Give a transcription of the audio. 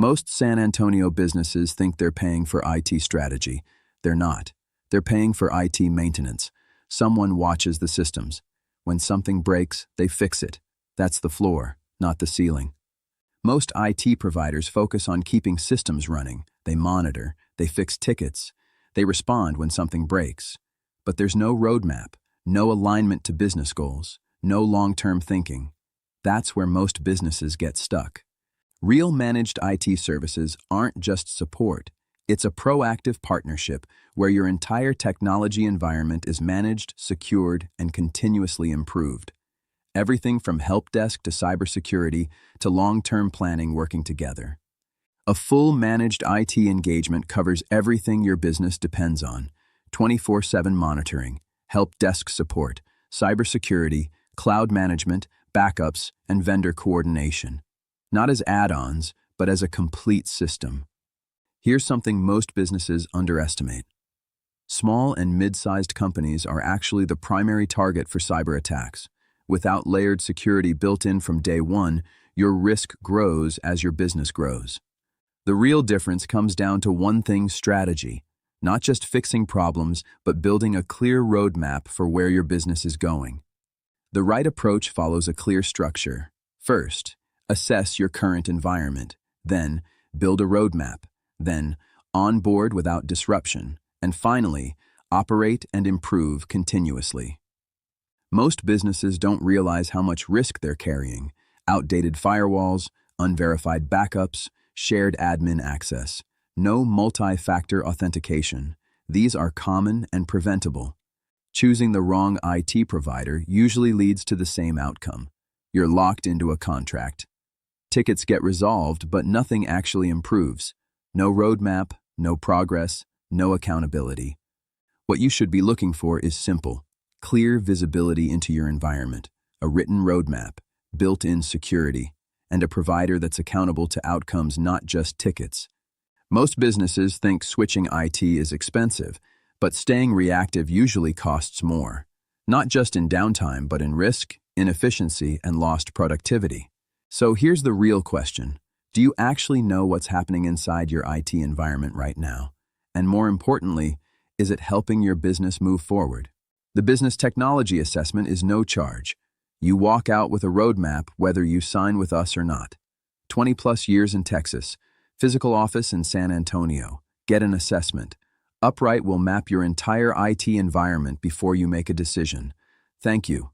Most San Antonio businesses think they're paying for IT strategy. They're not. They're paying for IT maintenance. Someone watches the systems. When something breaks, they fix it. That's the floor, not the ceiling. Most IT providers focus on keeping systems running. They monitor, they fix tickets, they respond when something breaks. But there's no roadmap, no alignment to business goals, no long-term thinking. That's where most businesses get stuck. Real managed IT services aren't just support. It's a proactive partnership where your entire technology environment is managed, secured, and continuously improved. Everything from help desk to cybersecurity to long-term planning working together. A full managed IT engagement covers everything your business depends on: 24/7 monitoring, help desk support, cybersecurity, cloud management, backups, and vendor coordination. Not as add-ons, but as a complete system. Here's something most businesses underestimate. Small and mid-sized companies are actually the primary target for cyber attacks. Without layered security built in from day one, your risk grows as your business grows. The real difference comes down to one thing: strategy. Not just fixing problems, but building a clear roadmap for where your business is going. The right approach follows a clear structure. First, assess your current environment. Then, build a roadmap. Then, onboard without disruption. And finally, operate and improve continuously. Most businesses don't realize how much risk they're carrying: outdated firewalls, unverified backups, shared admin access, no multi-factor authentication. These are common and preventable. Choosing the wrong IT provider usually leads to the same outcome. You're locked into a contract. Tickets get resolved, but nothing actually improves. No roadmap, no progress, no accountability. What you should be looking for is simple: clear visibility into your environment, a written roadmap, built-in security, and a provider that's accountable to outcomes, not just tickets. Most businesses think switching IT is expensive, but staying reactive usually costs more. Not just in downtime, but in risk, inefficiency, and lost productivity. So here's the real question. Do you actually know what's happening inside your IT environment right now? And more importantly, is it helping your business move forward? The Business Technology Assessment is no charge. You walk out with a roadmap whether you sign with us or not. 20+ years in Texas, physical office in San Antonio. Get an assessment. Upright will map your entire IT environment before you make a decision. Thank you.